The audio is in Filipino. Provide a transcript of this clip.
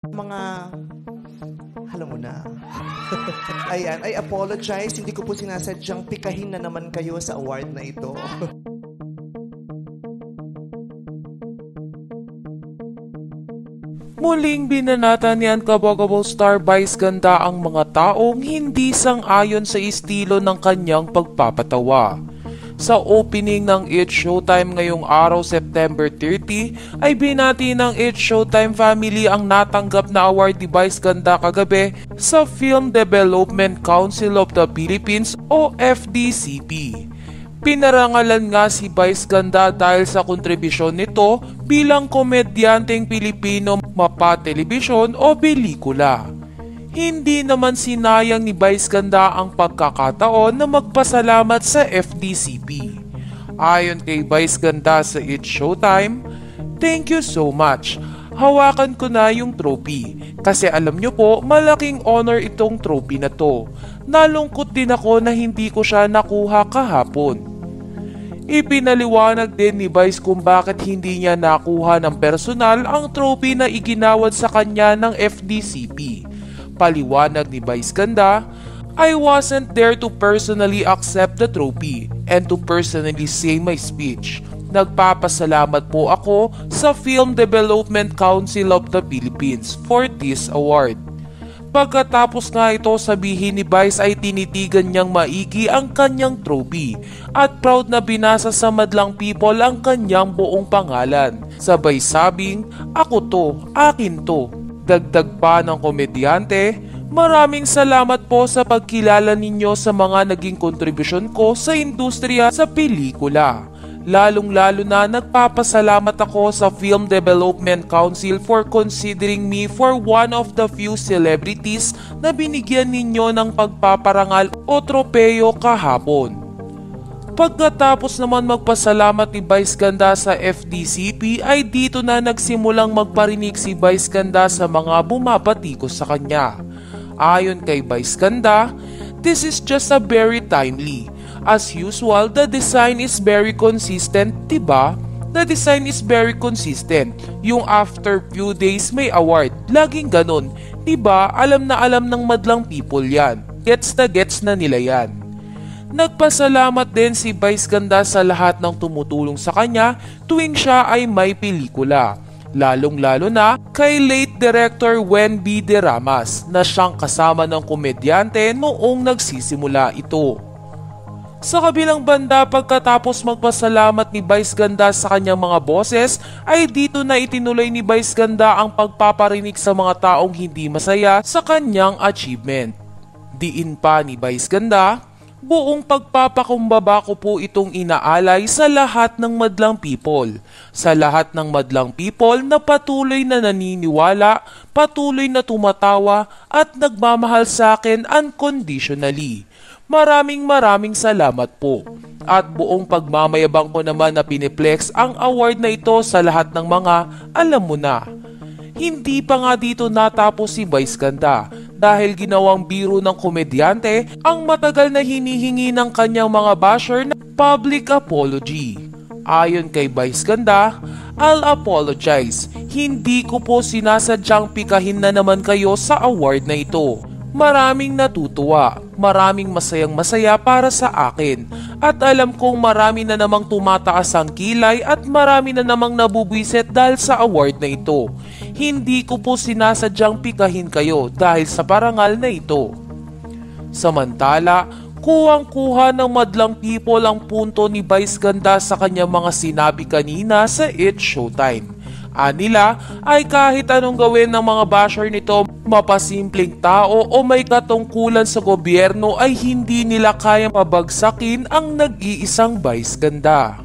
Mga alam mo na. Ayan, I apologize. Hindi ko po sinasadyang pikahin na naman kayo sa award na ito. Muling binanata ni Uncoverable Star Vice Ganda ang mga taong hindi sang-ayon sa estilo ng kanyang pagpapatawa. Sa opening ng It's Showtime ngayong araw September 30 ay binati ng It's Showtime family ang natanggap na award ni Vice Ganda kagabi sa Film Development Council of the Philippines o FDCP. Pinarangalan nga si Vice Ganda dahil sa kontribusyon nito bilang komedyanteng Pilipino mapa-telebisyon o pelikula. Hindi naman sinayang ni Vice Ganda ang pagkakataon na magpasalamat sa FDCP. Ayon kay Vice Ganda sa It's Showtime, "Thank you so much. Hawakan ko na yung trophy. Kasi alam nyo po, malaking honor itong trophy na to. Nalungkot din ako na hindi ko siya nakuha kahapon." Ipinaliwanag din ni Vice kung bakit hindi niya nakuha ng personal ang trophy na iginawad sa kanya ng FDCP. Paliwanag ni Vice Ganda, "I wasn't there to personally accept the trophy and to personally say my speech. Nagpapasalamat po ako sa Film Development Council of the Philippines for this award." Pagkatapos nga ito sabihin ni Vice ay tinitigan niyang maigi ang kanyang trophy at proud na binasa sa madlang people ang kanyang buong pangalan. Sabay sabing, "Ako to, akin to." Dagdag pa ng komedyante, "Maraming salamat po sa pagkilala ninyo sa mga naging kontribusyon ko sa industriya sa pelikula. Lalong-lalo na nagpapasalamat ako sa Film Development Council for considering me for one of the few celebrities na binigyan ninyo ng pagpaparangal o tropeyo kahapon." Pagkatapos naman magpasalamat ni Vice Ganda sa FDCP ay dito na nagsimulang magparinig si Vice Ganda sa mga bumabatikos sa kanya. Ayon kay Vice Ganda, "This is just a very timely. As usual, the design is very consistent, diba? The design is very consistent. Yung after few days may award. Laging ganun. Diba? Alam na alam ng madlang people yan. Gets na nila yan." Nagpasalamat din si Vice Ganda sa lahat ng tumutulong sa kanya tuwing siya ay may pelikula. Lalong-lalo na kay late director Wen B. De Ramas na siyang kasama ng komedyante noong nagsisimula ito. Sa kabilang banda, pagkatapos magpasalamat ni Vice Ganda sa kanyang mga boses, ay dito na itinuloy ni Vice Ganda ang pagpaparinig sa mga taong hindi masaya sa kanyang achievement. Diin pa ni Vice Ganda, "Buong pagpapakumbaba ko po itong inaalay sa lahat ng madlang people. Sa lahat ng madlang people na patuloy na naniniwala, patuloy na tumatawa at nagmamahal sa akin unconditionally. Maraming salamat po." At buong pagmamayabang ko naman na piniplex ang award na ito sa lahat ng mga alam mo na. Hindi pa nga dito natapos si Vice Ganda dahil ginawang biro ng komedyante ang matagal na hinihingi ng kanyang mga basher na public apology. Ayon kay Vice Ganda, "I'll apologize. Hindi ko po sinasadyang pikahin na naman kayo sa award na ito. Maraming natutuwa, maraming masayang-masaya para sa akin at alam kong marami na namang tumataas ang kilay at marami na namang nabubwisit dahil sa award na ito. Hindi ko po sinasadyang pikahin kayo dahil sa parangal na ito." Samantala, kuwang-kuha ng madlang people ang punto ni Vice Ganda sa kanyang mga sinabi kanina sa It's Showtime. Anila ay kahit anong gawin ng mga basher nito, mapasimpleng tao o may katungkulan sa gobyerno ay hindi nila kayang pabagsakin ang nag-iisang Vice Ganda.